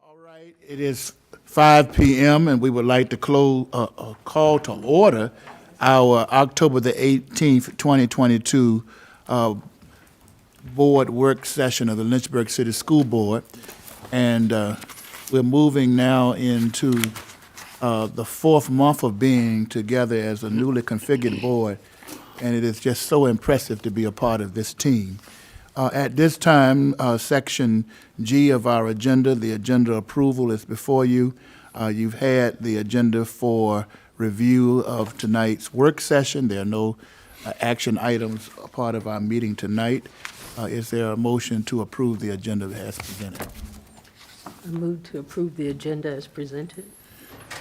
All right, it is 5 p.m. and we would like to call to order our October the 18th, 2022 board work session of the Lynchburg City School Board. And we're moving now into the fourth month of being together as a newly configured board, and it is just so impressive to be a part of this team. At this time, Section G of our agenda, the agenda approval is before you. You've had the agenda for review of tonight's work session. There are no action items a part of our meeting tonight. Is there a motion to approve the agenda as presented? I move to approve the agenda as presented.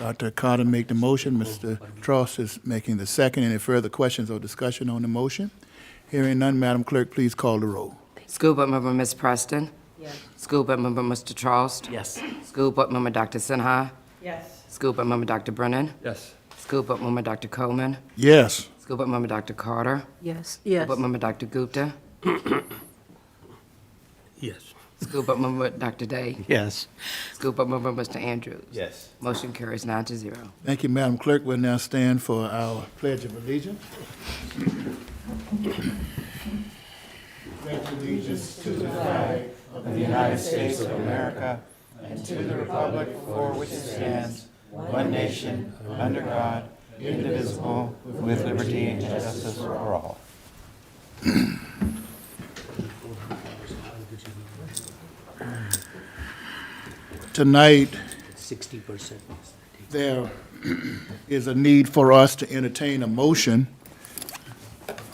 Dr. Carter make the motion. Mr. Trost is making the second. Any further questions or discussion on the motion? Hearing none, Madam Clerk, please call the roll. School Board Member Ms. Preston. Yes. School Board Member Mr. Trost. Yes. School Board Member Dr. Sinha. Yes. School Board Member Dr. Brennan. Yes. School Board Member Dr. Coleman. Yes. School Board Member Dr. Carter. Yes. School Yes. Board Member Dr. Gupta. Yes. School Board Member Dr. Day. Yes. School Board Member Mr. Andrews. Yes. Motion carries 9-0. Thank you, Madam Clerk. We'll now stand for our Pledge of Allegiance. Pledge allegiance to the flag of the United States of America and to the republic for which it stands, one nation, under God, indivisible, with liberty and justice for all. Tonight, 60%. there is a need for us to entertain a motion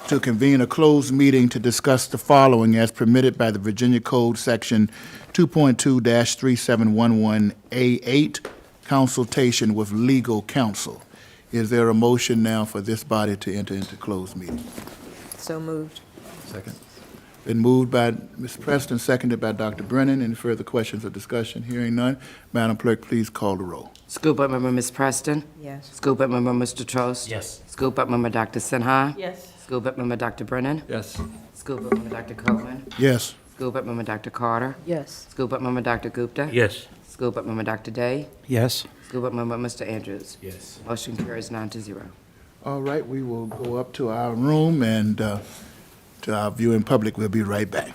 to convene a closed meeting to discuss the following as permitted by the Virginia Code Section 2.2-3711A8, consultation with legal counsel. Is there a motion now for this body to enter into closed meeting? So moved. Second. Been moved by Ms. Preston, seconded by Dr. Brennan. Any further questions or discussion? Hearing none, Madam Clerk, please call the roll. School Board Member Ms. Preston. Yes. School Board Member Mr. Trost. Yes. School Board Member Dr. Sinha. Yes. School Board Member Dr. Brennan. Yes. School Board Member Dr. Coleman. Yes. School Board Member Dr. Carter. Yes. School Board Member Dr. Gupta. Yes. School Board Member Dr. Day. Yes. School Board Member Mr. Andrews. Yes. Motion carries 9-0. All right, we will go up to our room and to our viewing public. We'll be right back.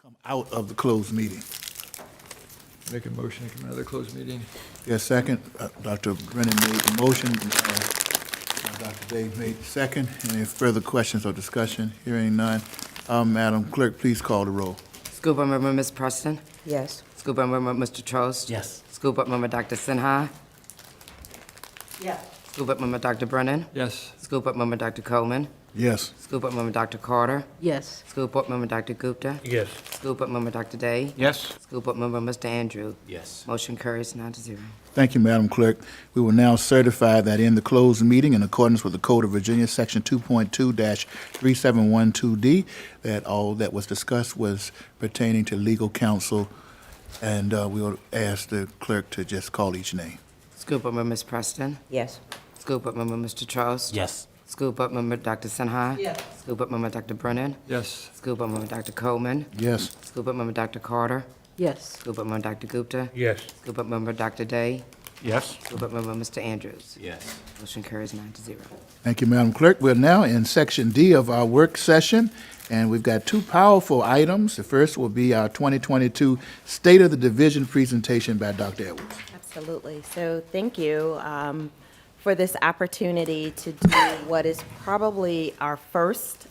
come out of the closed meeting. Make a motion to come out of the closed meeting. Yes, second. Dr. Brennan made the motion. Dr. Dave made the second. Any further questions or discussion? Hearing none. Madam Clerk, please call the roll. School Board Member Ms. Preston. Yes. School Board Member Mr. Trost. Yes. School Board Member Dr. Sinha. Yes. School Board Member Dr. Brennan. Yes. School Board Member Dr. Coleman. Yes. School Board Member Dr. Carter. Yes. School Board Member Dr. Gupta. Yes. School Board Member Dr. Day. Yes. School Board Member Mr. Andrew. Yes. Motion carries 9-0. Thank you, Madam Clerk. We will now certify that in the closed meeting, in accordance with the Code of Virginia, Section 2.2-3712D, that all that was discussed was pertaining to legal counsel, and we will ask the clerk to just call each name. School Board Member Ms. Preston. Yes. School Board Member Mr. Trost. Yes. School Board Member Dr. Sinha. Yes. School Board Member Dr. Brennan. Yes. School Board Member Dr. Coleman. Yes. School Board Member Dr. Carter. Yes. School Board Member Dr. Gupta. Yes. School Board Member Dr. Day. Yes. School Board Member Mr. Andrews. Yes. Motion carries 9-0. Thank you, Madam Clerk. We're now in Section D of our work session, and we've got two powerful items. The first will be our 2022 State of the Division presentation by Dr. Edwards. Absolutely. So thank you for this opportunity to do what is probably our first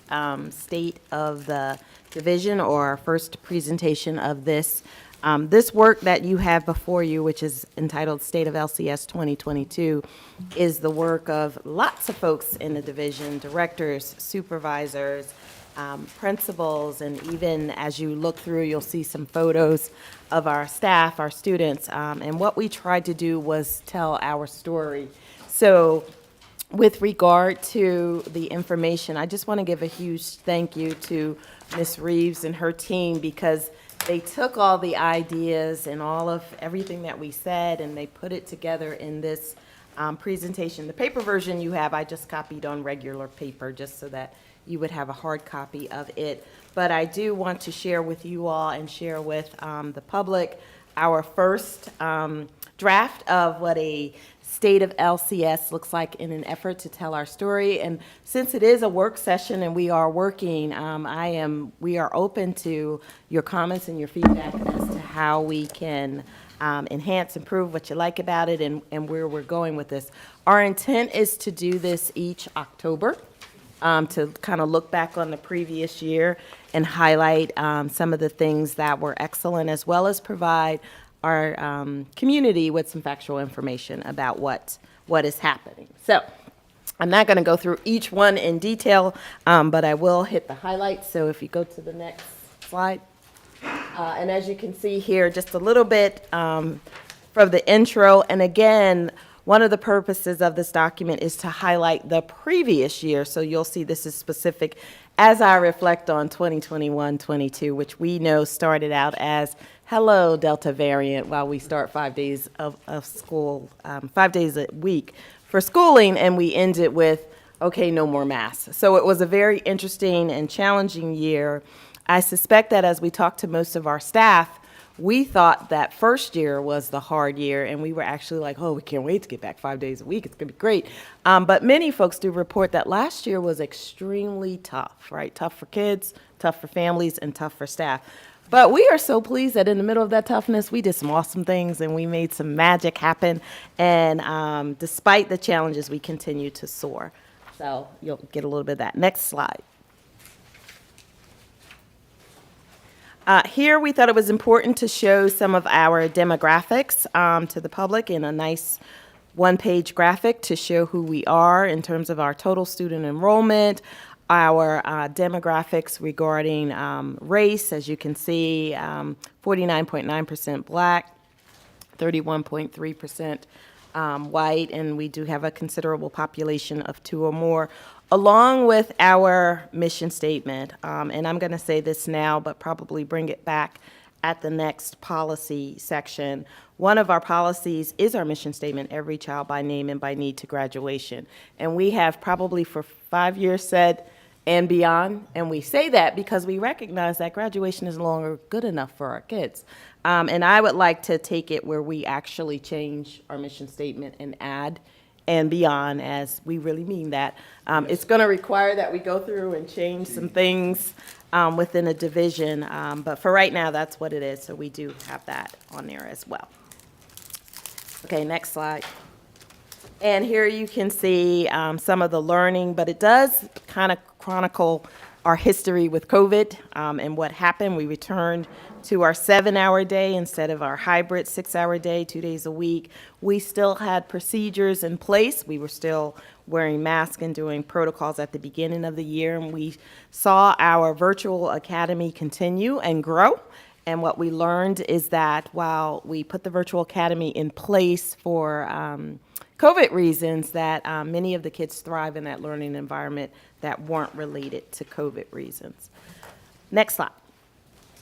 State of the Division, or our first presentation of this. This work that you have before you, which is entitled State of LCS 2022, is the work of lots of folks in the division: directors, supervisors, principals, and even as you look through, you'll see some photos of our staff, our students. And what we tried to do was tell our story. So with regard to the information, I just want to give a huge thank you to Ms. Reeves and her team, because they took all the ideas and all of everything that we said, and they put it together in this presentation. The paper version you have, I just copied on regular paper just so that you would have a hard copy of it. But I do want to share with you all and share with the public our first draft of what a State of LCS looks like in an effort to tell our story. And since it is a work session and we are working, we are open to your comments and your feedback as to how we can enhance, improve what you like about it, and where we're going with this. Our intent is to do this each October, to kind of look back on the previous year and highlight some of the things that were excellent, as well as provide our community with some factual information about what is happening. So I'm not going to go through each one in detail, but I will hit the highlights. So if you go to the next slide. And as you can see here, just a little bit from the intro. And again, one of the purposes of this document is to highlight the previous year. So you'll see this is specific as I reflect on 2021-22, which we know started out as hello Delta variant, while we start 5 days of school, 5 days a week for schooling, and we ended with, okay, no more masks. So it was a very interesting and challenging year. I suspect that as we talked to most of our staff, we thought that first year was the hard year, and we were actually like, oh, we can't wait to get back 5 days a week. It's going to be great. But many folks do report that last year was extremely tough, right? Tough for kids, tough for families, and tough for staff. But we are so pleased that in the middle of that toughness, we did some awesome things, and we made some magic happen. And despite the challenges, we continue to soar. So you'll get a little bit of that. Next slide. Here, we thought it was important to show some of our demographics to the public in a nice one-page graphic to show who we are in terms of our total student enrollment, our demographics regarding race. As you can see, 49.9% Black, 31.3% white, and we do have a considerable population of 2 or more, along with our mission statement. And I'm going to say this now, but probably bring it back at the next policy section. One of our policies is our mission statement: every child by name and by need to graduation. And we have probably for 5 years said and beyond, and we say that because we recognize that graduation is no longer good enough for our kids. And I would like to take it where we actually change our mission statement and add and beyond, as we really mean that. It's going to require that we go through and change some things within a division, but for right now, that's what it is, so we do have that on there as well. Okay, next slide. And here you can see some of the learning, but it does kind of chronicle our history with COVID and what happened. We returned to our 7-hour day instead of our hybrid 6-hour day, 2 days a week. We still had procedures in place. We were still wearing masks and doing protocols at the beginning of the year, and we saw our virtual academy continue and grow. And what we learned is that while we put the virtual academy in place for COVID reasons, that many of the kids thrive in that learning environment that weren't related to COVID reasons. Next slide.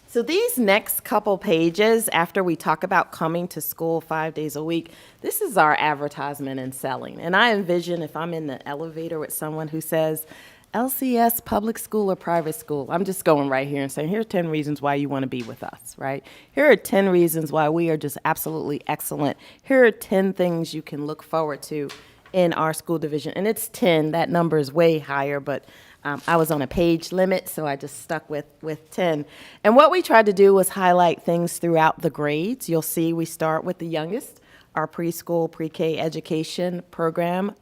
So these next couple pages, after we talk about coming to school 5 days a week, this is our advertisement and selling. And I envision if I'm in the elevator with someone who says, LCS, public school or private school, I'm just going right here and saying, here are 10 reasons why you want to be with us, right? Here are 10 reasons why we are just absolutely excellent. Here are 10 things you can look forward to in our school division. And it's 10, that number is way higher, but I was on a page limit, so I just stuck with 10. And what we tried to do was highlight things throughout the grades. You'll see we start with the youngest, our preschool, pre-K education program,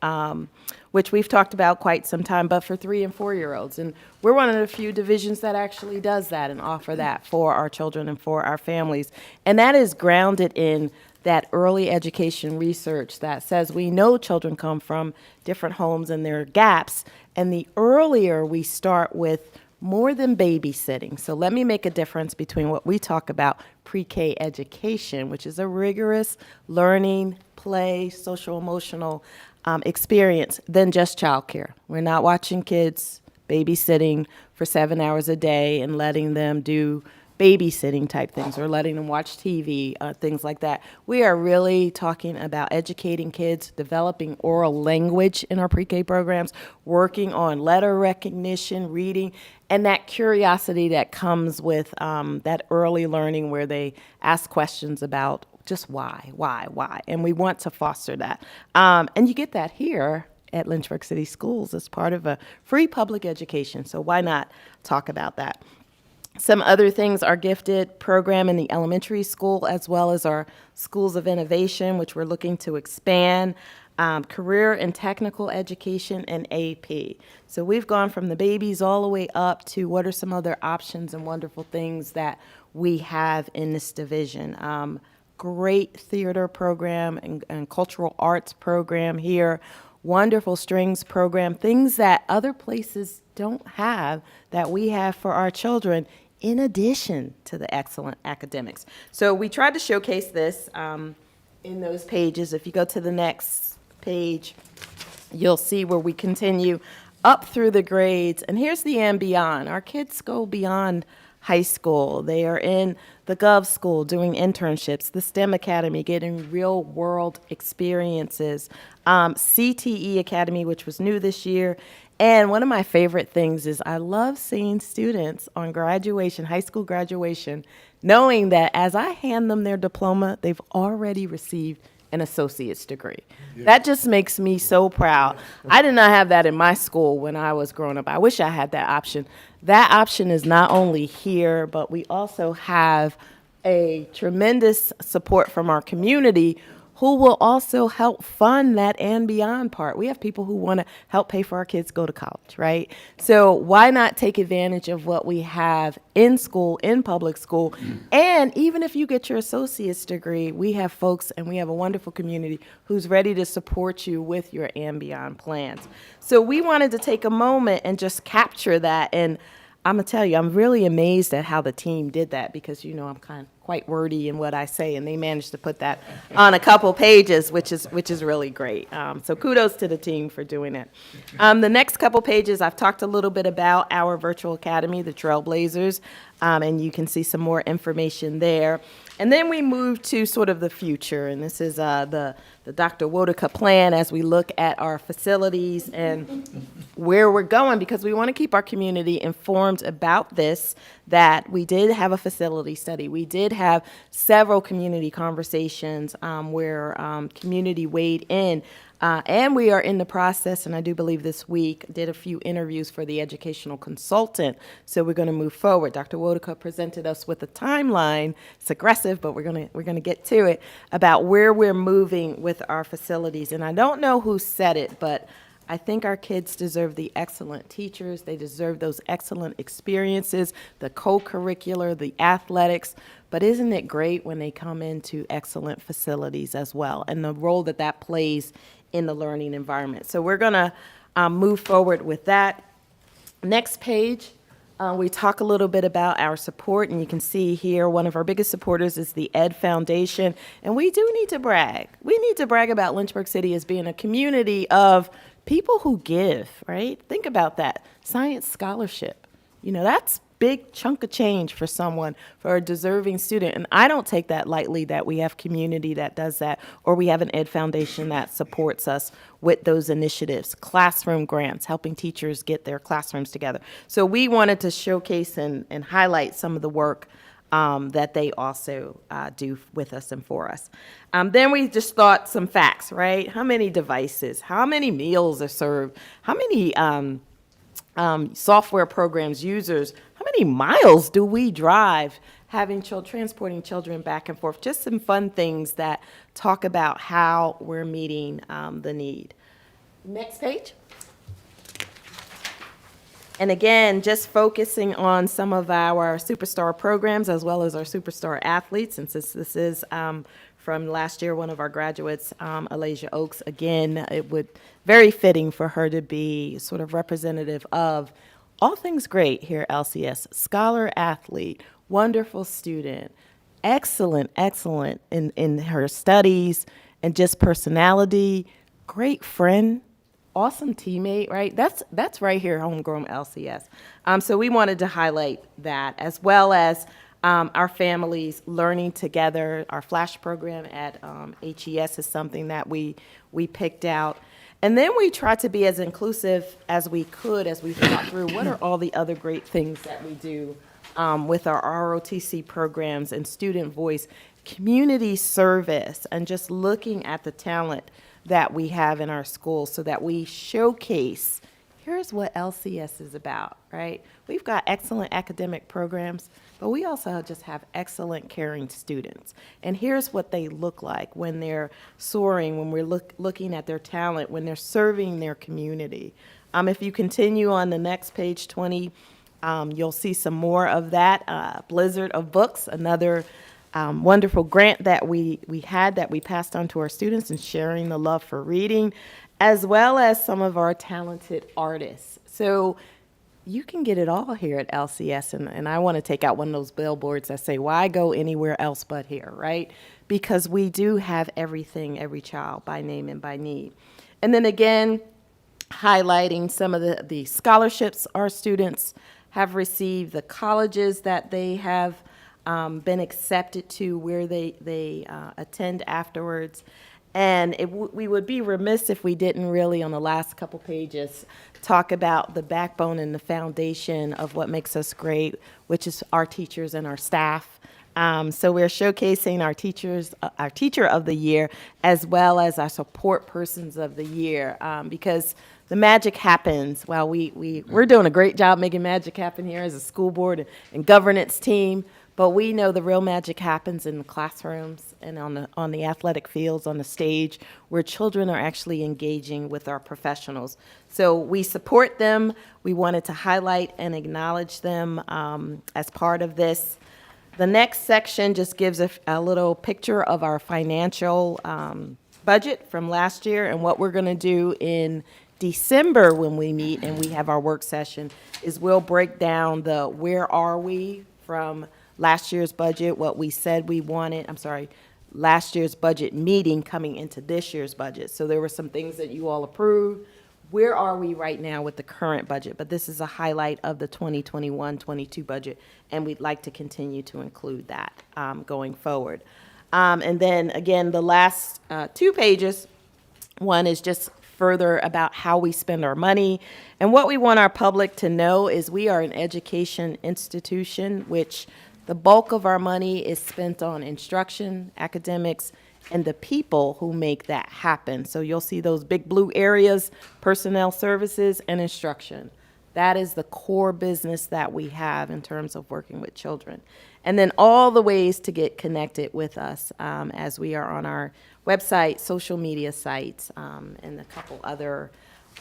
which we've talked about quite some time, but for 3- and 4-year-olds. And we're one of the few divisions that actually does that and offer that for our children and for our families. And that is grounded in that early education research that says we know children come from different homes and there are gaps. And the earlier we start with more than babysitting. So let me make a difference between what we talk about pre-K education, which is a rigorous learning, play, social emotional experience, than just childcare. We're not watching kids babysitting for 7 hours a day and letting them do babysitting type things or letting them watch TV, things like that. We are really talking about educating kids, developing oral language in our pre-K programs, working on letter recognition, reading, and that curiosity that comes with that early learning where they ask questions about just why. And we want to foster that. And you get that here at Lynchburg City Schools as part of a free public education. So why not talk about that? Some other things, our gifted program in the elementary school, as well as our schools of innovation, which we're looking to expand, career and technical education, and AP. So we've gone from the babies all the way up to what are some other options and wonderful things that we have in this division. Great theater program and cultural arts program here. Wonderful strings program, things that other places don't have that we have for our children, in addition to the excellent academics. So we tried to showcase this in those pages. If you go to the next page, you'll see where we continue up through the grades. And here's the and beyond. Our kids go beyond high school. They are in the Gov School doing internships, the STEM Academy getting real world experiences, CTE Academy, which was new this year. And one of my favorite things is I love seeing students on graduation, high school graduation, knowing that as I hand them their diploma, they've already received an associate's degree. Yeah. That just makes me so proud. I did not have that in my school when I was growing up. I wish I had that option. That option is not only here, but we also have a tremendous support from our community who will also help fund that and beyond part. We have people who want to help pay for our kids to go to college, right? So why not take advantage of what we have in school, in public school? And even if you get your associate's degree, we have folks and we have a wonderful community who's ready to support you with your and beyond plans. So we wanted to take a moment and just capture that. And I'm going to tell you, I'm really amazed at how the team did that because, you know, I'm quite wordy in what I say, and they managed to put that on a couple pages, which is really great. So kudos to the team for doing it. The next couple pages, I've talked a little bit about our virtual academy, the Trailblazers, and you can see some more information there. And then we move to sort of the future, and this is the Dr. Wotica plan as we look at our facilities and where we're going, because we want to keep our community informed about this, that we did have a facility study. We did have several community conversations where community weighed in. And we are in the process, and I do believe this week, did a few interviews for the educational consultant. So we're going to move forward. Dr. Wodeka presented us with a timeline. It's aggressive, but we're going to get to it, about where we're moving with our facilities. And I don't know who said it, but I think our kids deserve the excellent teachers. They deserve those excellent experiences, the co-curricular, the athletics. But isn't it great when they come into excellent facilities as well, and the role that that plays in the learning environment? So we're going to move forward with that. Next page, we talk a little bit about our support, and you can see here one of our biggest supporters is the Ed Foundation. And we do need to brag. We need to brag about Lynchburg City as being a community of people who give, right? Think about that. Science scholarship. You know, that's big chunk of change for someone, for a deserving student. And I don't take that lightly, that we have community that does that, or we have an Ed Foundation that supports us with those initiatives. Classroom grants, helping teachers get their classrooms together. So we wanted to showcase and highlight some of the work that they also do with us and for us. Then we just thought some facts, right? How many devices? How many meals are served? How many software programs, users? How many miles do we drive transporting children back and forth? Just some fun things that talk about how we're meeting the need. Next page. And again, just focusing on some of our superstar programs as well as our superstar athletes. And since this is from last year, one of our graduates, Alasia Oaks, again, it would very fitting for her to be sort of representative of all things great here at LCS. Scholar athlete, wonderful student, excellent in her studies and just personality, great friend, awesome teammate, right? That's right here, homegrown LCS. So we wanted to highlight that, as well as our families learning together. Our Flash program at HES is something that we picked out. And then we tried to be as inclusive as we could as we thought through what are all the other great things that we do with our ROTC programs and student voice, community service, and just looking at the talent that we have in our schools so that we showcase, here's what LCS is about, right? We've got excellent academic programs, but we also just have excellent caring students. And here's what they look like when they're soaring, when we're looking at their talent, when they're serving their community. If you continue on the next page, 20, you'll see some more of that. Blizzard of Books, another wonderful grant that we passed on to our students, and sharing the love for reading, as well as some of our talented artists. So you can get it all here at LCS, and I want to take out one of those billboards that say, why go anywhere else but here, right? Because we do have everything, every child, by name and by need. And then again, highlighting some of the scholarships our students have received, the colleges that they have been accepted to, where they attend afterwards. And we would be remiss if we didn't really, on the last couple pages, talk about the backbone and the foundation of what makes us great, which is our teachers and our staff. So we're showcasing our teachers, our Teacher of the Year, as well as our Support Persons of the Year, because the magic happens. While we're doing a great job making magic happen here as a school board and governance team, but we know the real magic happens in the classrooms and on the athletic fields, on the stage, where children are actually engaging with our professionals. So we support them. We wanted to highlight and acknowledge them as part of this. The next section just gives a little picture of our financial budget from last year, and what we're going to do in December when we meet and we have our work session is we'll break down the where are we from last year's budget, what we said we wanted, last year's budget meeting coming into this year's budget. So there were some things that you all approved. Where are we right now with the current budget? But this is a highlight of the 2021-22 budget, and we'd like to continue to include that going forward. And then, again, the last 2 pages, one is just further about how we spend our money. And what we want our public to know is we are an education institution, which the bulk of our money is spent on instruction, academics, and the people who make that happen. So you'll see those big blue areas, personnel services and instruction. That is the core business that we have in terms of working with children. And then all the ways to get connected with us as we are on our website, social media sites, and a couple other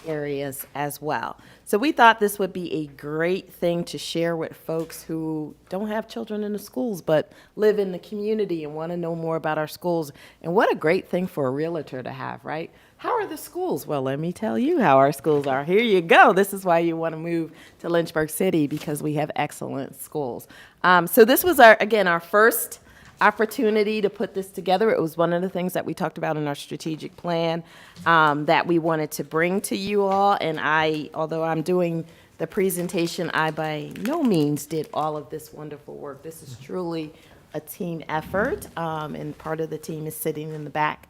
areas as well. So we thought this would be a great thing to share with folks who don't have children in the schools but live in the community and want to know more about our schools. And what a great thing for a realtor to have, right? How are the schools? Well, let me tell you how our schools are. Here you go. This is why you want to move to Lynchburg City, because we have excellent schools. So this was, our first opportunity to put this together. It was one of the things that we talked about in our strategic plan that we wanted to bring to you all. And although I'm doing the presentation, I by no means did all of this wonderful work. This is truly a team effort, and part of the team is sitting in the back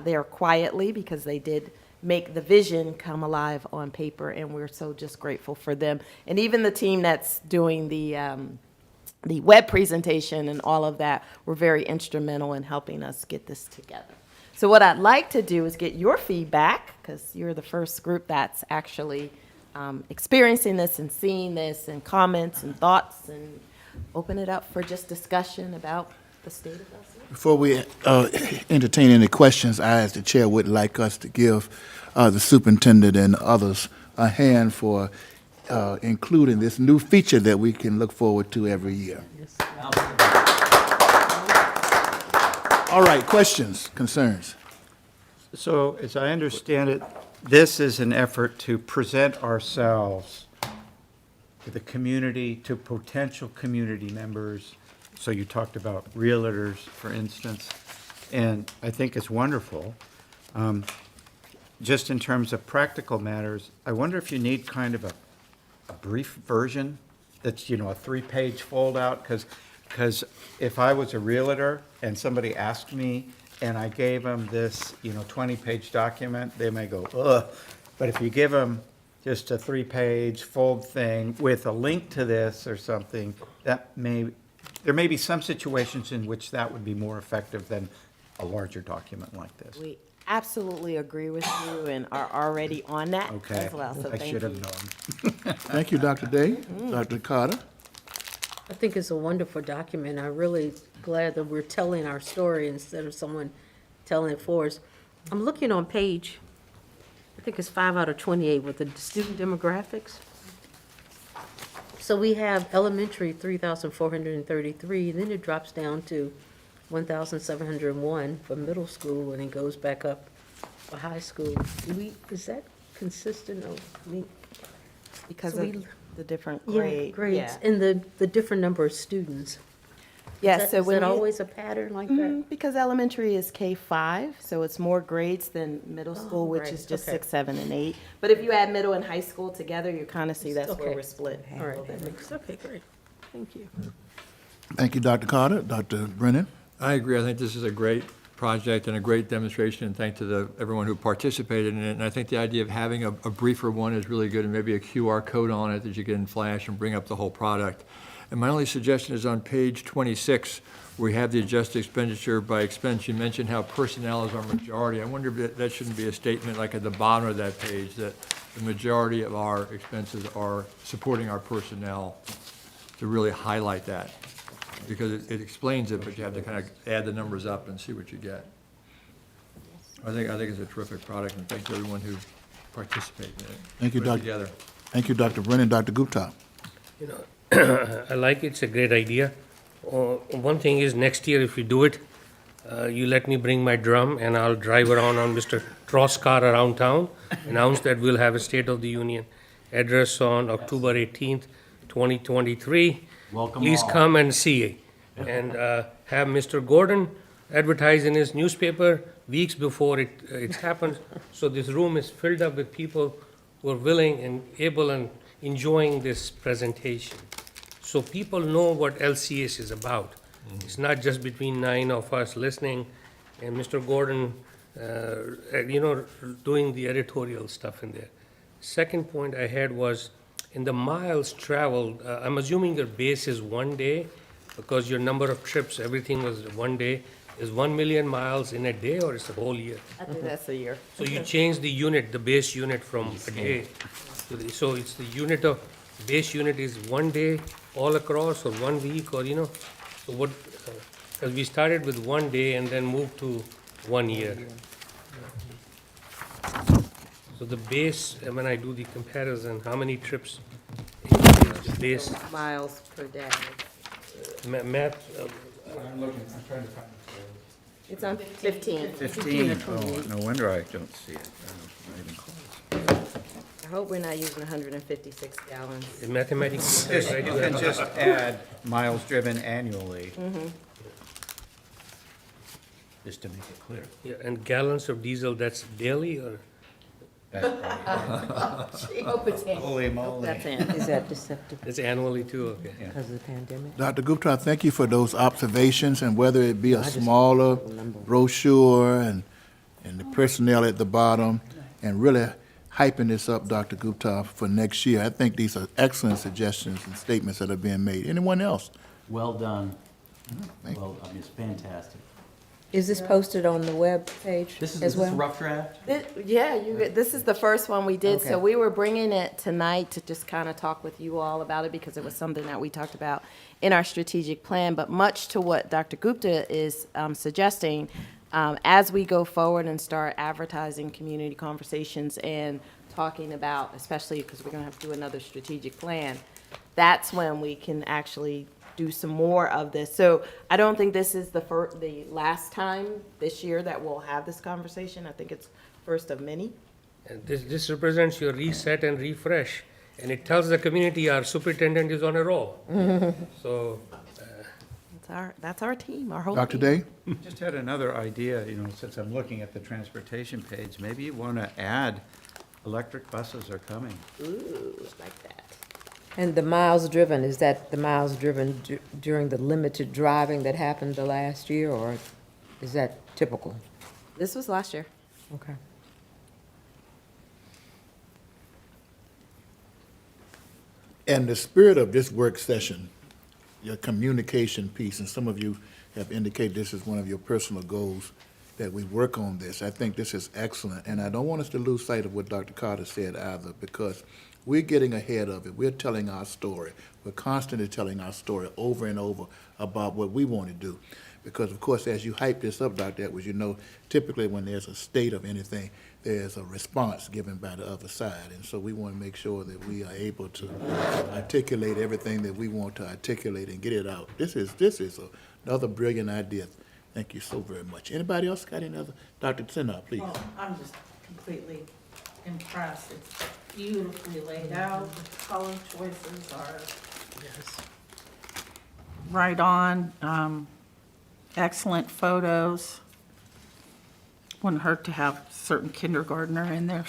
there quietly, because they did make the vision come alive on paper, and we're so just grateful for them. And even the team that's doing the web presentation and all of that were very instrumental in helping us get this together. So what I'd like to do is get your feedback, because you're the first group that's actually experiencing this and seeing this, and comments and thoughts, and open it up for just discussion about the state of LCS. Before we entertain any questions, I, as the chair, would like us to give the superintendent and others a hand for including this new feature that we can look forward to every year. All right, questions, concerns? So, as I understand it, this is an effort to present ourselves to the community, to potential community members. So you talked about realtors, for instance, and I think it's wonderful. Just in terms of practical matters, I wonder if you need kind of a brief version that's, a 3-page fold-out, because if I was a realtor and somebody asked me and I gave them this, 20-page document, they may go, ugh. But if you give them just a 3-page fold thing with a link to this or something, there may be some situations in which that would be more effective than a larger document like this. We absolutely agree with you and are already on that Okay. as well, so I thank should you. have known. Thank you, Dr. Day. Dr. Carter? I think it's a wonderful document. I'm really glad that we're telling our story instead of someone telling it for us. I'm looking on page, I think it's 5 out of 28 with the student demographics. So we have elementary, 3,433, then it drops down to 1,701 for middle school, and it goes back up for high school. Is that consistent? Because So of we- the different Grades, yeah. and the different number of students. Yes, so Is when that you- always a pattern like that? Because elementary is K-5, so it's more grades than middle school, which right, is just okay. 6, 7, and 8. But if you add middle and high school together, you kind of see that's where Okay. we're split. a All little right, bit. that makes, okay, great. Thank you. Thank you, Dr. Carter. Dr. Brennan? I agree. I think this is a great project and a great demonstration, and thanks to everyone who participated in it. And I think the idea of having a briefer one is really good, and maybe a QR code on it that you can flash and bring up the whole product. And my only suggestion is on page 26, we have the adjusted expenditure by expense. You mentioned how personnel is our majority. I wonder if that shouldn't be a statement like at the bottom of that page, that the majority of our expenses are supporting our personnel, to really highlight that. Because it explains it, but you have to kind of add the numbers up and see what you get. I think it's a terrific product, and thanks to everyone who participated in it. Thank you, Put it Doc. together. Thank you, Dr. Brennan. Dr. Gupta? I like it. It's a great idea. One thing is, next year if you do it, you let me bring my drum and I'll drive around on Mr. Tross car around town, announce that we'll have a State of the Union address on October 18th, 2023. Please come and see. And have Mr. Gordon advertise in his newspaper weeks before it happens. So this room is filled up with people who are willing and able and enjoying this presentation. So people know what LCS is about. It's not just between 9 of us listening and Mr. Gordon, doing the editorial stuff in there. Second point I had was, in the miles traveled, I'm assuming your base is 1 day, because your number of trips, everything was 1 day. is 1 million miles in a day or it's a whole year? I think that's a year. So you change the unit, the base unit from a day. So it's the unit of, base unit is 1 day all across or 1 week or, so what, because we started with 1 day and then moved to 1 year. So the base, when I do the comparison, how many trips is the base Miles per day. math, I'm looking, I'm trying to find It's on 15. 15. Oh, no wonder I don't see it. Not even close. I hope we're not using 156 gallons. the mathematics, Just- right? You can just add miles driven annually. Just to make it clear. Yeah, and gallons of diesel, that's daily or? Holy moly. That's in. Is that deceptive It's annually too, okay. because of the pandemic? Dr. Gupta, I thank you for those observations, and whether it be a smaller brochure and the personnel at the bottom, and really hyping this up, Dr. Gupta, for next year. I think these are excellent suggestions and statements that are being made. Anyone else? Well done. Thank you. Well, I mean, it's fantastic. Is this posted on the web page This is as this well? a rough draft? This is the first one we did, so Okay. we were bringing it tonight to just kind of talk with you all about it because it was something that we talked about in our strategic plan, but much to what Dr. Gupta is suggesting, as we go forward and start advertising community conversations and talking about, especially because we're going to have to do another strategic plan, that's when we can actually do some more of this. So I don't think this is the last time this year that we'll have this conversation. I think it's first of many. And this represents your reset and refresh, and it tells the community our superintendent is on a roll. So, That's our team, our whole Dr. team. Day? Just had another idea, since I'm looking at the transportation page, maybe you want to add electric buses are coming. Ooh, like that. And the miles driven, is that the miles driven during the limited driving that happened the last year, or is that typical? This was last year. Okay. And the spirit of this work session, your communication piece, and some of you have indicated this is one of your personal goals, that we work on this. I think this is excellent, and I don't want us to lose sight of what Dr. Carter said either, because we're getting ahead of it. We're telling our story. We're constantly telling our story over and over about what we want to do. Because, of course, as you hype this up, Dr. Edwards, typically when there's a state of anything, there's a response given by the other side. And so we want to make sure that we are able to articulate everything that we want to articulate and get it out. This is another brilliant idea. Thank you so very much. Anybody else got any other? Dr. Sinha, please. Oh, I'm just completely impressed. It's beautifully laid out. The color choices are right on. Excellent photos. Wouldn't hurt to have a certain kindergartner in there.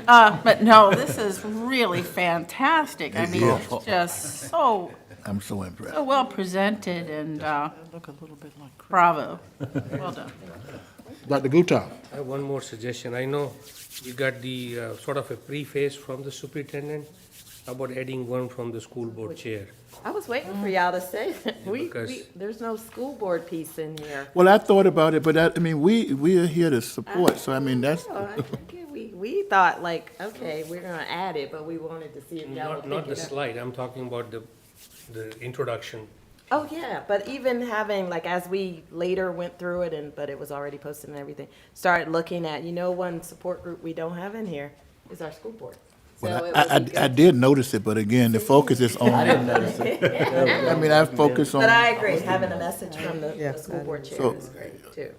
But no, this is really fantastic. I mean, it's just so I'm so impressed. so well presented and bravo. Well done. Dr. Gupta. I have one more suggestion. I know you got the sort of a preface from the superintendent. How about adding one from the school board chair? I was waiting for y'all to say that. because- There's no school board piece in here. Well, I thought about it, but we are here to support, so that's, Oh, I think we thought like, okay, we're gonna add it, but we wanted to see if y'all would Not pick the it up. slide, I'm talking about the introduction. Oh, yeah, but even having, like, as we later went through it but it was already posted and everything, started looking at, one support group we don't have in here is our school board. So well, it I would be I good. did notice it, but again, the focus is on. I didn't notice it. I focus on. But I agree, having a message from the Yeah, school board chair So- is great, too.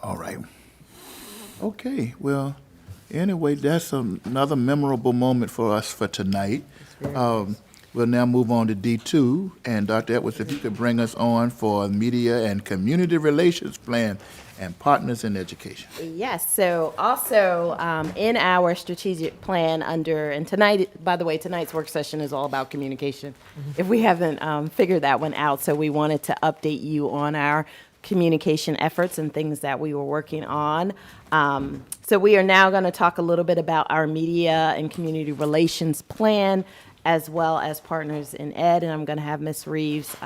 All right. Okay, well, anyway, that's another memorable moment for us for tonight. We'll now move on to D2, and Dr. Edwards, if you could bring us on for Media and Community Relations Plan and Partners in Education. Yes, so also in our strategic plan and tonight, by the way, tonight's work session is all about communication, if we haven't figured that one out. So we wanted to update you on our communication efforts and things that we were working on. So we are now going to talk a little bit about our media and community relations plan as well as partners in ed. And I'm going to have Ms. Reeves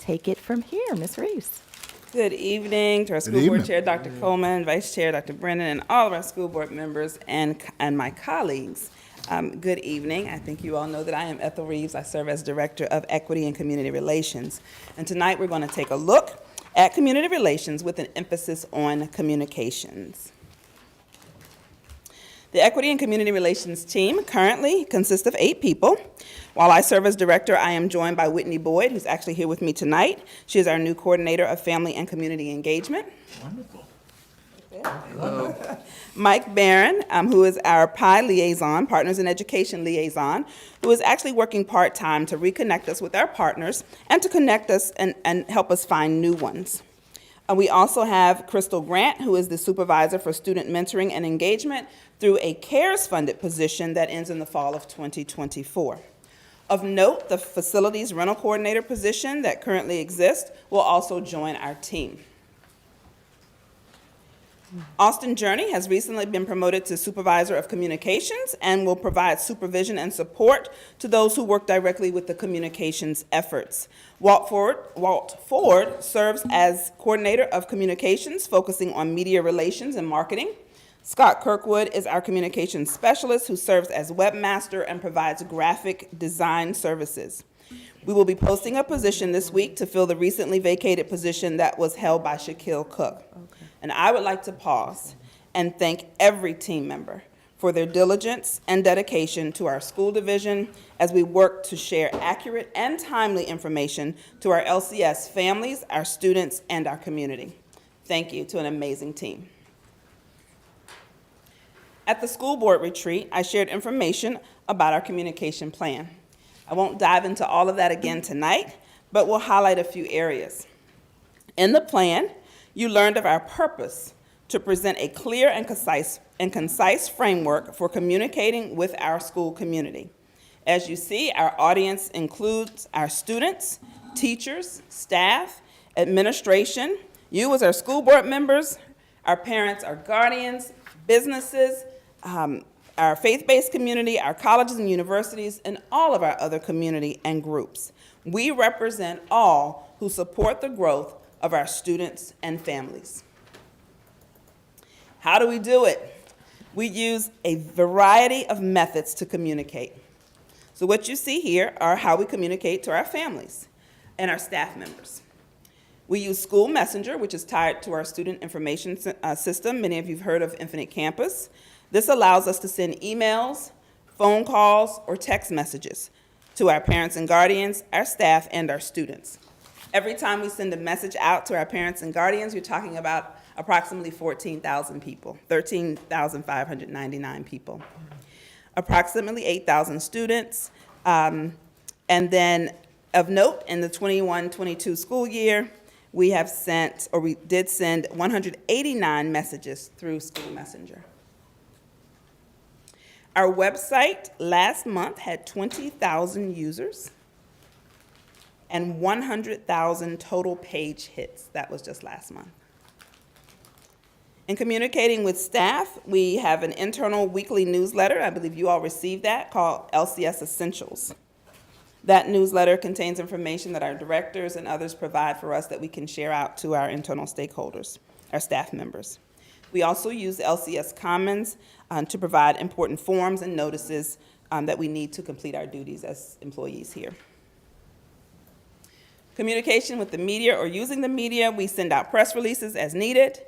take it from here. Ms. Reeves. Good evening to our school evening. board chair, Dr. Coleman, vice chair, Dr. Brennan, and all of our school board members and my colleagues. Good evening. I think you all know that I am Ethel Reeves. I serve as Director of Equity and Community Relations. And tonight we're going to take a look at community relations with an emphasis on communications. The Equity and Community Relations team currently consists of 8 people. While I serve as director, I am joined by Whitney Boyd, who's actually here with me tonight. She is our new coordinator of family and community engagement. Wonderful. Mike Barron, who is our PI liaison, Partners in Education liaison, who is actually working part-time to reconnect us with our partners and to connect us and help us find new ones. We also have Crystal Grant, who is the supervisor for student mentoring and engagement through a CARES-funded position that ends in the fall of 2024. Of note, the facilities rental coordinator position that currently exists will also join our team. Austin Journey has recently been promoted to supervisor of communications and will provide supervision and support to those who work directly with the communications efforts. Walt Ford serves as coordinator of communications, focusing on media relations and marketing. Scott Kirkwood is our communications specialist who serves as webmaster and provides graphic design services. We will be posting a position this week to fill the recently vacated position that was held by Shaquille Cook. And I would like to pause and thank every team member for their diligence and dedication to our school division as we work to share accurate and timely information to our LCS families, our students, and our community. Thank you to an amazing team. At the school board retreat, I shared information about our communication plan. I won't dive into all of that again tonight, but we'll highlight a few areas. In the plan, you learned of our purpose to present a clear and concise framework for communicating with our school community. As you see, our audience includes our students, teachers, staff, administration, you as our school board members, our parents, our guardians, businesses, our faith-based community, our colleges and universities, and all of our other community and groups. We represent all who support the growth of our students and families. How do we do it? We use a variety of methods to communicate. So what you see here are how we communicate to our families and our staff members. We use School Messenger, which is tied to our student information system. Many of you have heard of Infinite Campus. This allows us to send emails, phone calls, or text messages to our parents and guardians, our staff, and our students. Every time we send a message out to our parents and guardians, you're talking about approximately 14,000 people, 13,599 people. Approximately 8,000 students. And then of note, in the 21-22 school year, we did send 189 messages through School Messenger. Our website last month had 20,000 users and 100,000 total page hits. That was just last month. In communicating with staff, we have an internal weekly newsletter. I believe you all received that, called LCS Essentials. That newsletter contains information that our directors and others provide for us that we can share out to our internal stakeholders, our staff members. We also use LCS Commons to provide important forms and notices that we need to complete our duties as employees here. Communication with the media or using the media, we send out press releases as needed.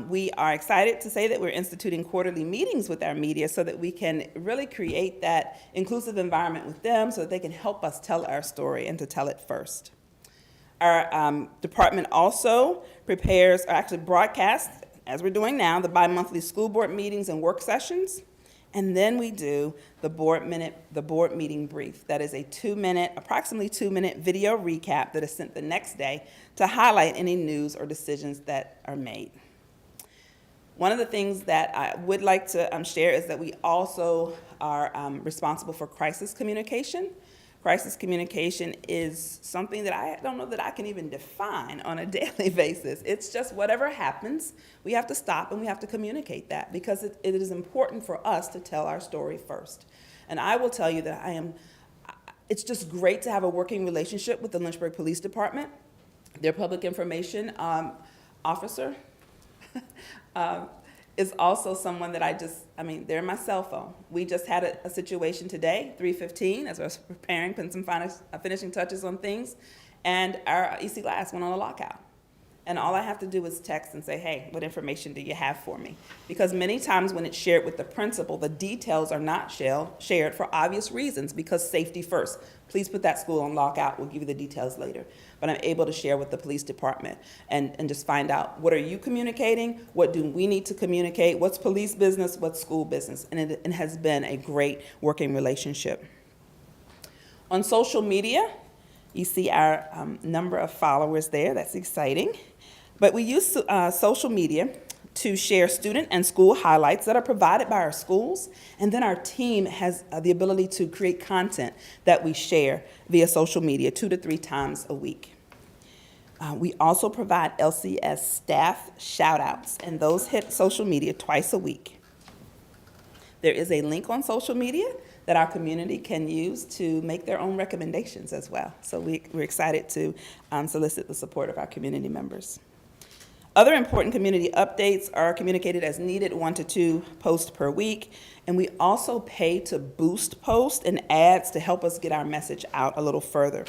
We are excited to say that we're instituting quarterly meetings with our media so that we can really create that inclusive environment with them so that they can help us tell our story and to tell it first. Our department also prepares, or actually broadcasts, as we're doing now, the bi-monthly school board meetings and work sessions. And then we do the board meeting brief. That is a approximately 2-minute video recap that is sent the next day to highlight any news or decisions that are made. One of the things that I would like to share is that we also are responsible for crisis communication. Crisis communication is something that I don't know that I can even define on a daily basis. It's just whatever happens, we have to stop and we have to communicate that because it is important for us to tell our story first. And I will tell you that it's just great to have a working relationship with the Lynchburg Police Department. Their public information officer is also someone that they're in my cell phone. We just had a situation today, 3:15, as I was preparing, putting some finishing touches on things, and our EC Glass went on a lockout. And all I have to do is text and say, hey, what information do you have for me? Because many times when it's shared with the principal, the details are not shared for obvious reasons, because safety first. Please put that school on lockout, we'll give you the details later. But I'm able to share with the police department and just find out, what are you communicating? What do we need to communicate? What's police business? What's school business? And it has been a great working relationship. On social media, you see our number of followers there. That's exciting. But we use social media to share student and school highlights that are provided by our schools. And then our team has the ability to create content that we share via social media 2 to 3 times a week. We also provide LCS staff shout-outs, and those hit social media twice a week. There is a link on social media that our community can use to make their own recommendations as well. So we're excited to solicit the support of our community members. Other important community updates are communicated as needed, 1 to 2 posts per week. And we also pay to boost posts and ads to help us get our message out a little further.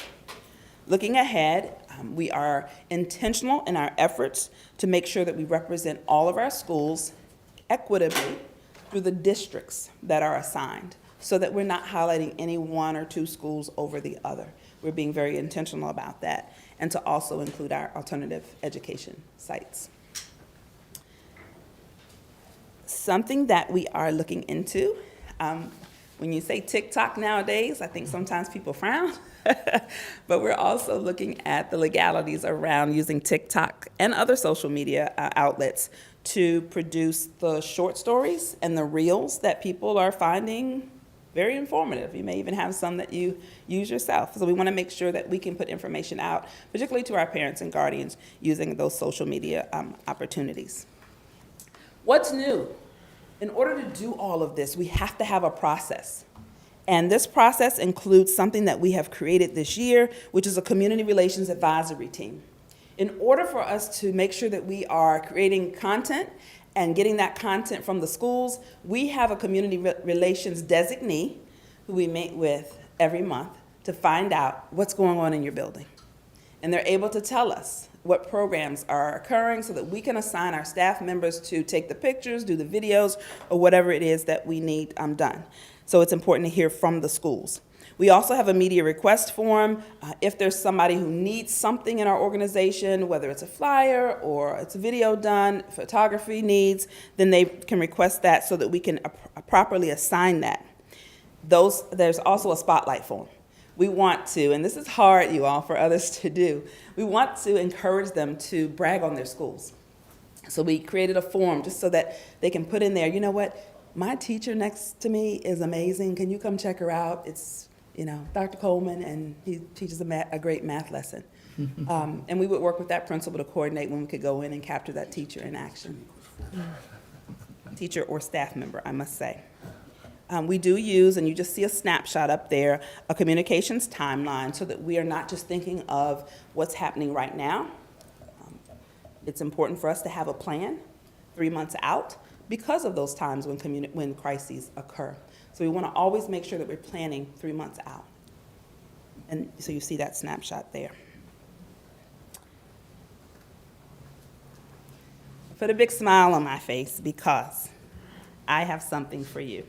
Looking ahead, we are intentional in our efforts to make sure that we represent all of our schools equitably through the districts that are assigned, so that we're not highlighting any 1 or 2 schools over the other. We're being very intentional about that, and to also include our alternative education sites. Something that we are looking into, when you say TikTok nowadays, I think sometimes people frown, but we're also looking at the legalities around using TikTok and other social media outlets to produce the short stories and the reels that people are finding very informative. You may even have some that you use yourself. So we want to make sure that we can put information out, particularly to our parents and guardians, using those social media opportunities. What's new? In order to do all of this, we have to have a process. And this process includes something that we have created this year, which is a community relations advisory team. In order for us to make sure that we are creating content and getting that content from the schools, we have a community relations designee who we meet with every month to find out what's going on in your building. And they're able to tell us what programs are occurring so that we can assign our staff members to take the pictures, do the videos, or whatever it is that we need done. So it's important to hear from the schools. We also have a media request form. If there's somebody who needs something in our organization, whether it's a flyer or it's a video done, photography needs, then they can request that so that we can properly assign that. There's also a spotlight form. We want to, and this is hard, you all, for others to do, we want to encourage them to brag on their schools. So we created a form just so that they can put in there, you know what, my teacher next to me is amazing. Can you come check her out? It's Dr. Coleman, and he teaches a great math lesson. And we would work with that principal to coordinate when we could go in and capture that teacher in action. Teacher or staff member, I must say. We do use, and you just see a snapshot up there, a communications timeline so that we are not just thinking of what's happening right now. It's important for us to have a plan 3 months out because of those times when crises occur. So we want to always make sure that we're planning 3 months out. And so you see that snapshot there. I put a big smile on my face because I have something for you.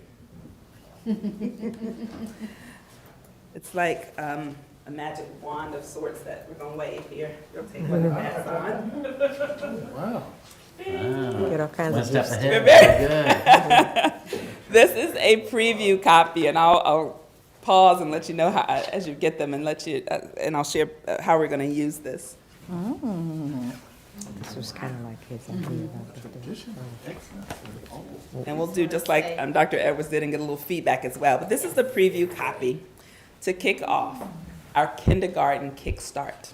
It's like a magic wand of sorts that we're going to wave here. You'll take one of that's on. Wow. Get all kinds One of step gifts. ahead. Good. This is a preview copy, and I'll pause and let you know how, as you get them, and and I'll share how we're going to use this. This was kind of like his idea about this. And we'll do just like Dr. Edwards did and get a little feedback as well. But this is the preview copy to kick off our kindergarten kickstart.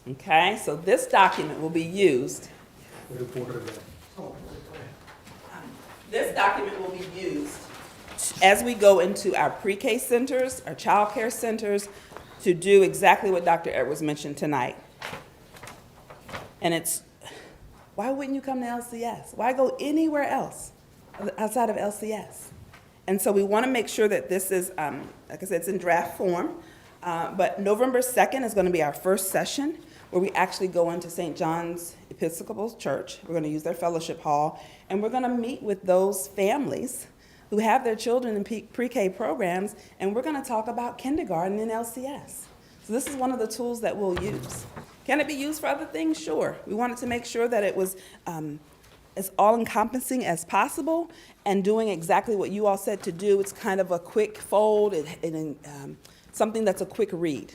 Okay, so this document will be used. This document will be used as we go into our pre-K centers, our childcare centers, to do exactly what Dr. Edwards mentioned tonight. And it's, why wouldn't you come to LCS? Why go anywhere else outside of LCS? And so we want to make sure that this is, like I said, it's in draft form, but November 2nd is going to be our first session where we actually go into St. John's Episcopal Church. We're going to use their fellowship hall, and we're going to meet with those families who have their children in pre-K programs, and we're going to talk about kindergarten in LCS. So this is one of the tools that we'll use. Can it be used for other things? Sure. We wanted to make sure that it was as all-encompassing as possible and doing exactly what you all said to do. It's kind of a quick fold and something that's a quick read.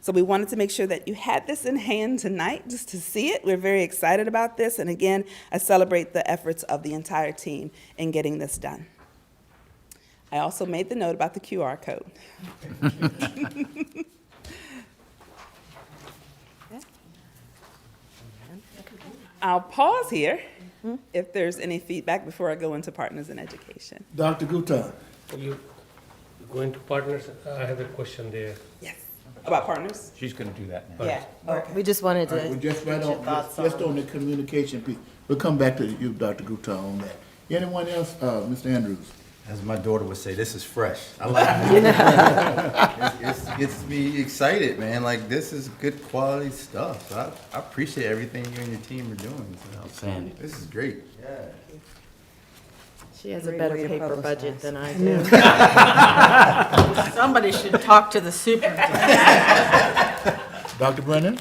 So we wanted to make sure that you had this in hand tonight just to see it. We're very excited about this. And again, I celebrate the efforts of the entire team in getting this done. I also made the note about the QR code. I'll pause here if there's any feedback before I go into partners in education. Dr. Gupta. You going to partners? I have a question there. Yes. About partners? She's going to do that now. Yeah. Okay. We just wanted All right, to we're just right get your on, thoughts just on the communication piece. We'll come back to you, Dr. Gupta, on that. Anyone else? Mr. Andrews? As my daughter would say, this is fresh. I like it. It gets me excited, man. Like, this is good quality stuff. So I appreciate everything you and your team are doing. So, Outstanding. this is great. Yeah. She has a Great better way to paper publicize. budget than I do. Somebody should talk to the superintendent. Dr. Brennan?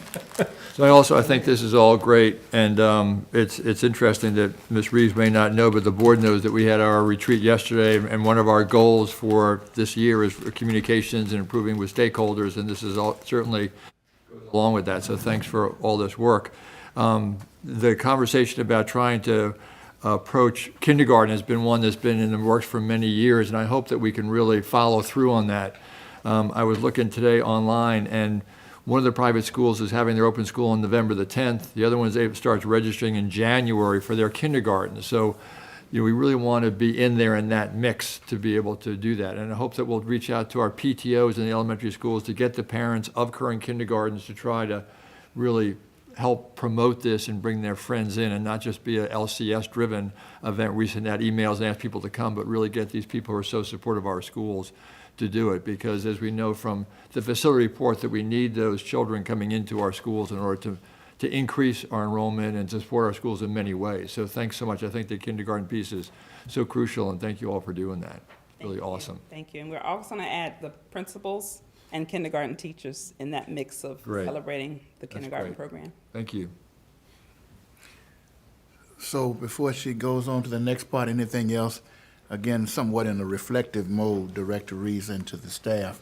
So I think this is all great, and it's interesting that Ms. Reeves may not know, but the board knows that we had our retreat yesterday, and one of our goals for this year is communications and improving with stakeholders, and this is all certainly goes along with that, so thanks for all this work. The conversation about trying to approach kindergarten has been one that's been in the works for many years, and I hope that we can really follow through on that. I was looking today online, and one of the private schools is having their open school on November the 10th. The other one starts registering in January for their kindergarten. So, we really want to be in there in that mix to be able to do that. And I hope that we'll reach out to our PTOs in the elementary schools to get the parents of current kindergartens to try to really help promote this and bring their friends in and not just be a LCS-driven event where we send out emails and ask people to come, but really get these people who are so supportive of our schools to do it, because as we know from the facility report that we need those children coming into our schools in order to increase our enrollment and to support our schools in many ways. So thanks so much. I think the kindergarten piece is so crucial, and thank you all for doing that. Really awesome. Thank you. And we're also going to add the principals and kindergarten teachers in that mix of Great. celebrating the kindergarten great. program. Thank you. So before she goes on to the next part, anything else? Again, somewhat in a reflective mode, Director Reeves and to the staff.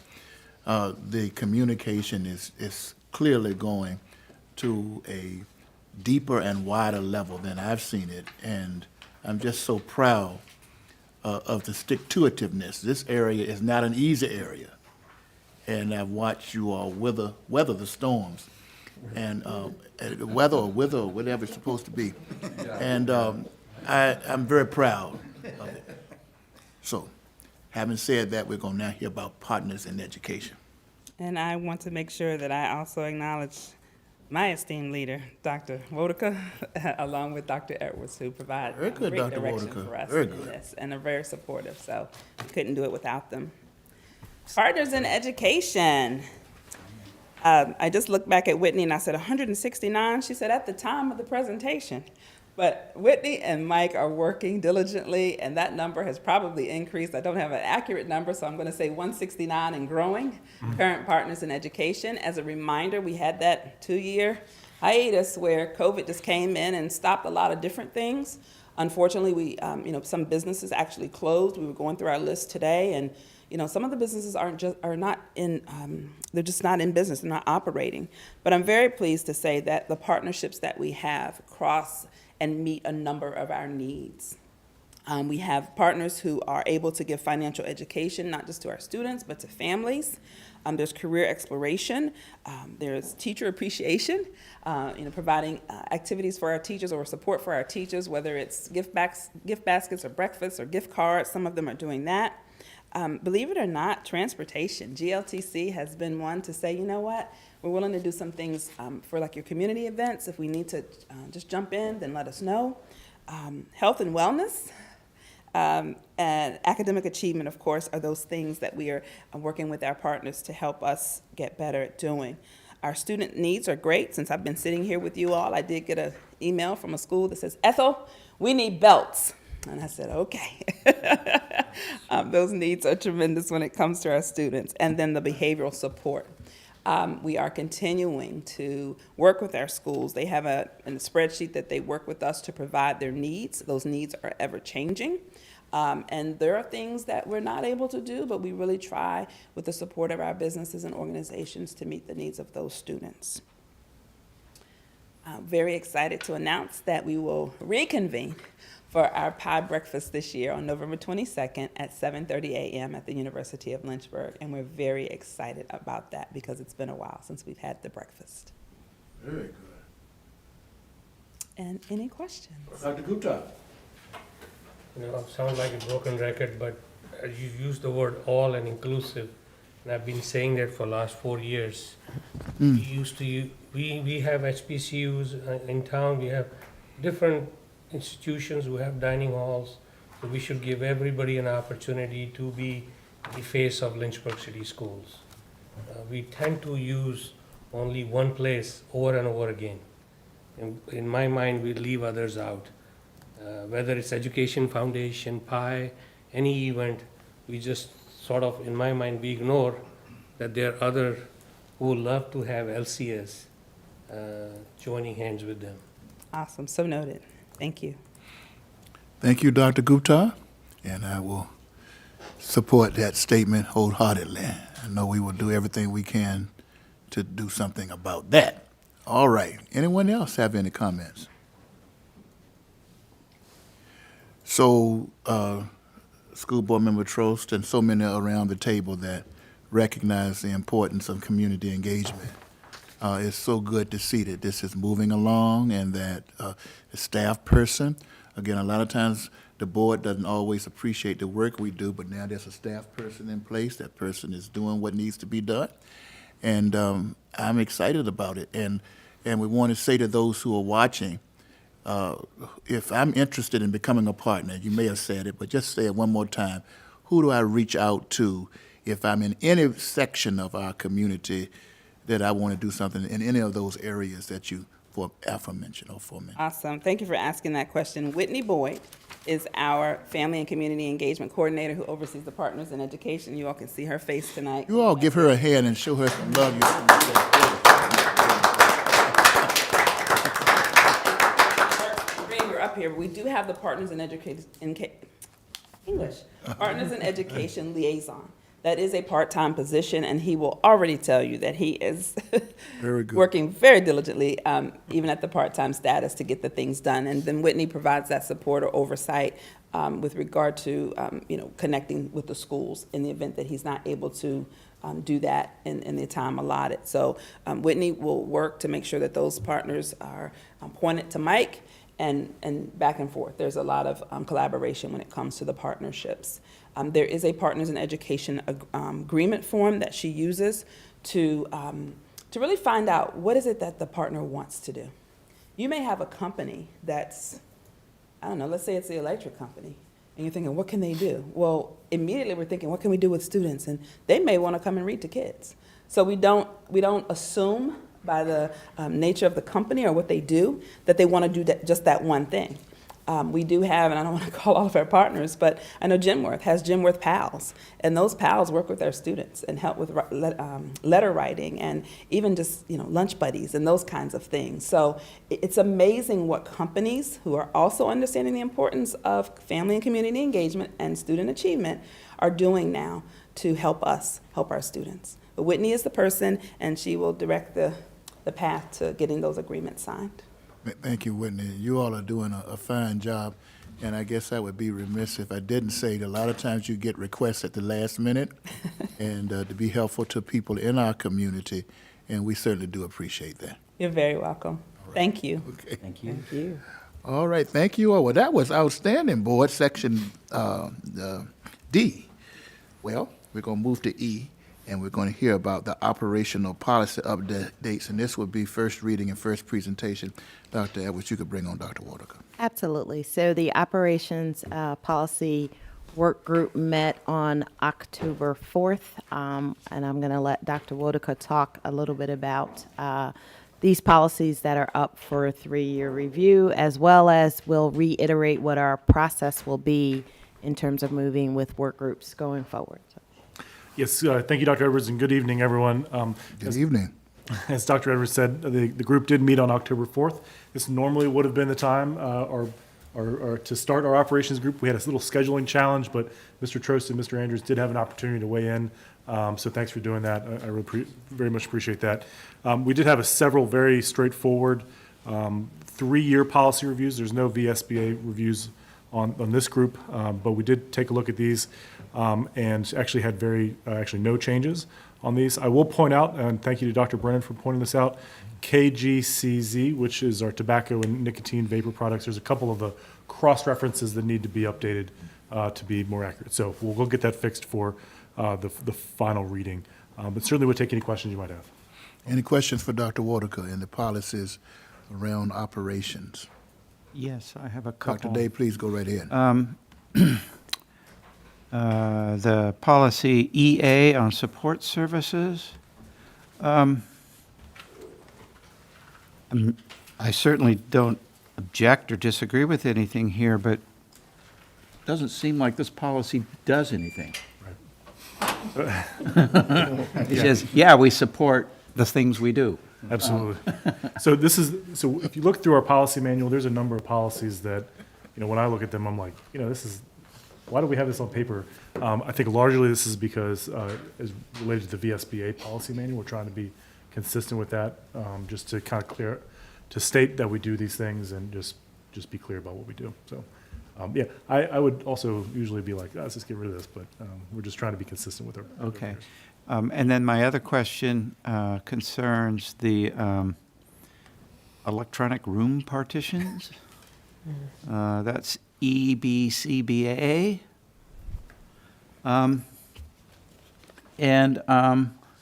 The communication is clearly going to a deeper and wider level than I've seen it, and I'm just so proud of the stick-to-itiveness. This area is not an easy area, and I've watched you all weather the storms, and weather or wither or whatever it's supposed to be, and I'm very proud of it. So, having said that, we're going to now hear about partners in education. And I want to make sure that I also acknowledge my esteemed leader, Dr. Wodeka, along with Dr. Edwards, who provide Very good, great Dr. direction Wodeka. for us Very in good. this, and are very supportive. So we couldn't do it without them. Partners in education. I just looked back at Whitney and I said 169. She said at the time of the presentation. But Whitney and Mike are working diligently, and that number has probably increased. I don't have an accurate number, so I'm going to say 169 and growing, current partners in education. As a reminder, we had that 2-year hiatus where COVID just came in and stopped a lot of different things. Unfortunately, we, some businesses actually closed. We were going through our list today, and some of the businesses they're just not in business, they're not operating. But I'm very pleased to say that the partnerships that we have cross and meet a number of our needs. We have partners who are able to give financial education, not just to our students, but to families. There's career exploration. There's teacher appreciation, providing activities for our teachers or support for our teachers, whether it's gift baskets or breakfasts or gift cards. Some of them are doing that. Believe it or not, transportation. GLTC has been one to say, you know what, we're willing to do some things for like your community events. If we need to just jump in, then let us know. Health and wellness. And academic achievement, of course, are those things that we are working with our partners to help us get better at doing. Our student needs are great. Since I've been sitting here with you all, I did get an email from a school that says, Ethel, we need belts. And I said, okay. Those needs are tremendous when it comes to our students. And then the behavioral support. We are continuing to work with our schools. They have a spreadsheet that they work with us to provide their needs. Those needs are ever changing. And there are things that we're not able to do, but we really try with the support of our businesses and organizations to meet the needs of those students. I'm very excited to announce that we will reconvene for our pie breakfast this year on November 22nd at 7:30 a.m. at the University of Lynchburg. And we're very excited about that because it's been a while since we've had the breakfast. Very good. And any questions? Dr. Gupta? Sounds like a broken record, but you use the word all and inclusive, and I've been saying that for the last 4 years. We have HBCUs in town, we have different institutions who have dining halls, so we should give everybody an opportunity to be the face of Lynchburg City Schools. We tend to use only one place over and over again. In my mind, we leave others out. Whether it's Education Foundation, PI, any event, we just sort of, in my mind, we ignore that there are others who would love to have LCS joining hands with them. Awesome, so noted. Thank you. Thank you, Dr. Gupta, and I will support that statement wholeheartedly. I know we will do everything we can to do something about that. All right, anyone else have any comments? So, School Board Member Trost and so many around the table that recognize the importance of community engagement. It's so good to see that this is moving along and that the staff person, again, a lot of times the board doesn't always appreciate the work we do, but now there's a staff person in place. That person is doing what needs to be done. And I'm excited about it. And we want to say to those who are watching, if I'm interested in becoming a partner, you may have said it, but just say it one more time. Who do I reach out to if I'm in any section of our community that I want to do something in any of those areas that you aforementioned? Awesome. Thank you for asking that question. Whitney Boyd is our Family and Community Engagement Coordinator who oversees the Partners in Education. You all can see her face tonight. You all give her a hand and show her some love. Up here, we do have the Partners in Education liaison. That is a part-time position, and he will already tell you that he is very good. Working very diligently, even at the part-time status, to get the things done. And then Whitney provides that support or oversight with regard to connecting with the schools in the event that he's not able to do that in the time allotted. So Whitney will work to make sure that those partners are pointed to Mike and back and forth. There's a lot of collaboration when it comes to the partnerships. There is a Partners in Education agreement form that she uses to really find out what is it that the partner wants to do. You may have a company that's, I don't know, let's say it's the electric company, and you're thinking, what can they do? Well, immediately we're thinking, what can we do with students? And they may want to come and read to kids. So we don't assume by the nature of the company or what they do that they want to do just that one thing. We do have, and I don't want to call all of our partners, but I know Genworth has Genworth Pals, and those pals work with our students and help with letter writing and even just lunch buddies and those kinds of things. So it's amazing what companies who are also understanding the importance of family and community engagement and student achievement are doing now to help us help our students. But Whitney is the person, and she will direct the path to getting those agreements signed. Thank you, Whitney. You all are doing a fine job. And I guess I would be remiss if I didn't say that a lot of times you get requests at the last minute and to be helpful to people in our community, and we certainly do appreciate that. You're very welcome. Thank you. Okay. Thank you. Thank you. All right, thank you. Oh, well, that was outstanding, Board, Section D. Well, we're going to move to E, and we're going to hear about the operational policy updates, and this will be first reading and first presentation. Dr. Edwards, you could bring on Dr. Whitaker. Absolutely. So the operations policy work group met on October 4th, and I'm going to let Dr. Whitaker talk a little bit about these policies that are up for a 3-year review, as well as we'll reiterate what our process will be in terms of moving with work groups going forward. Yes, thank you, Dr. Edwards, and good evening, everyone. Good evening. As Dr. Edwards said, the group did meet on October 4th. This normally would have been the time or to start our operations group. We had a little scheduling challenge, but Mr. Trost and Mr. Andrews did have an opportunity to weigh in. So thanks for doing that. I really very much appreciate that. We did have several very straightforward 3-year policy reviews. There's no VSBA reviews on this group, but we did take a look at these and actually had actually no changes on these. I will point out, and thank you to Dr. Brennan for pointing this out, KGCZ, which is our tobacco and nicotine vapor products. There's a couple of the cross-references that need to be updated to be more accurate. So we'll get that fixed for the final reading. But certainly we'll take any questions you might have. Any questions for Dr. Whitaker and the policies around operations? Yes, I have a couple. Dr. Day, please go right ahead. The policy EA on support services. I certainly don't object or disagree with anything here, but it doesn't seem like this policy does anything. It says, yeah, we support the things we do. Absolutely. So if you look through our policy manual, there's a number of policies that, when I look at them, I'm like, why do we have this on paper? I think largely this is because as related to the VSBA policy manual, we're trying to be consistent with that, just to kind of to state that we do these things and just be clear about what we do. So, yeah, I would also usually be like, let's just get rid of this, but we're just trying to be consistent with our. Okay. And then my other question concerns the electronic room partitions. That's EBCBA.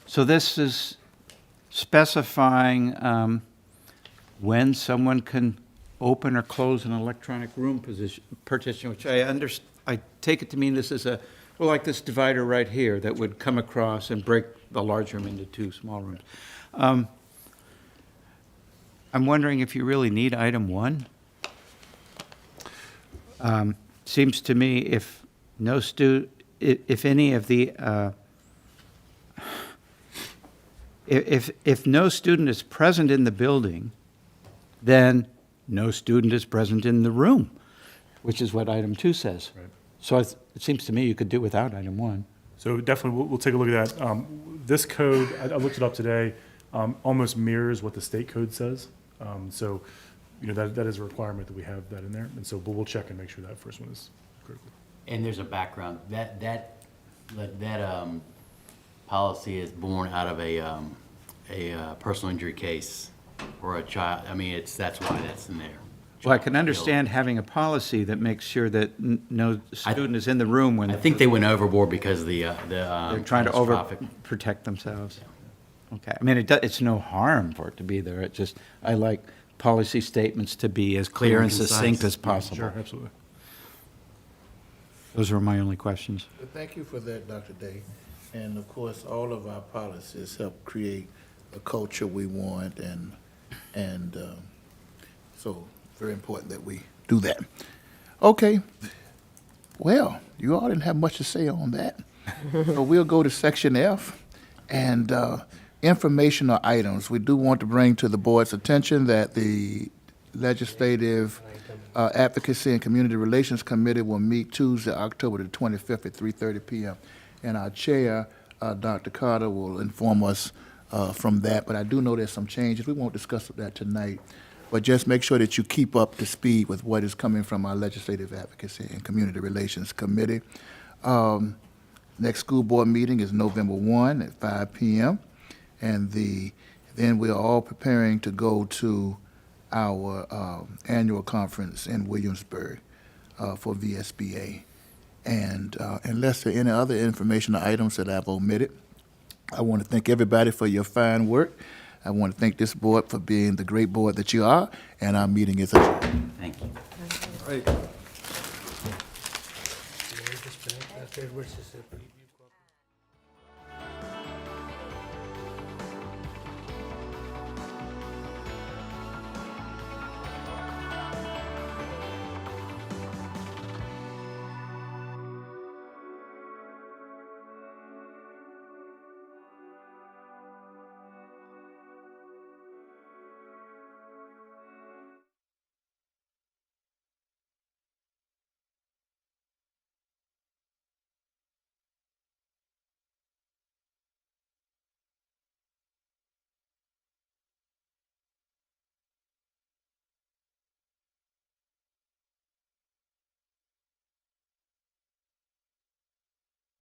So this is specifying when someone can open or close an electronic room partition, which I take it to mean this is like this divider right here that would come across and break the large room into 2 small rooms. I'm wondering if you really need item 1. Seems to me if no if any of the if no student is present in the building, then no student is present in the room, which is what item 2 says. Right. So it seems to me you could do without item 1. So definitely, we'll take a look at that. This code, I looked it up today, almost mirrors what the state code says. So, that is a requirement that we have that in there. And so, but we'll check and make sure that first one is critical. And there's a background. That policy is born out of a personal injury case or a child. I mean, that's why that's in there. Well, I can understand having a policy that makes sure that no student is in the room when. I think they went overboard because they're They're trying to overprotect themselves. Okay, I mean, it's no harm for it to be there. I like policy statements to be as clear and succinct as possible. Sure, absolutely. Those were my only questions. Thank you for that, Dr. Day. And of course, all of our policies help create the culture we want, and so very important that we do that. Okay. Well, you all didn't have much to say on that. So we'll go to Section F, and informational items. We do want to bring to the board's attention that the Legislative Advocacy and Community Relations Committee will meet Tuesday, October the 25th at 3:30 p.m. And our chair, Dr. Carter, will inform us from that. But I do know there's some changes. We won't discuss that tonight. but just make sure that you keep up to speed with what is coming from our Legislative Advocacy and Community Relations Committee. Next school board meeting is November 1 at 5 p.m. And then we are all preparing to go to our annual conference in Williamsburg for VSBA. And unless there are any other informational items that I've omitted, I want to thank everybody for your fine work. I want to thank this board for being the great board that you are, and our meeting is adjourned. Thank you. Right. Versus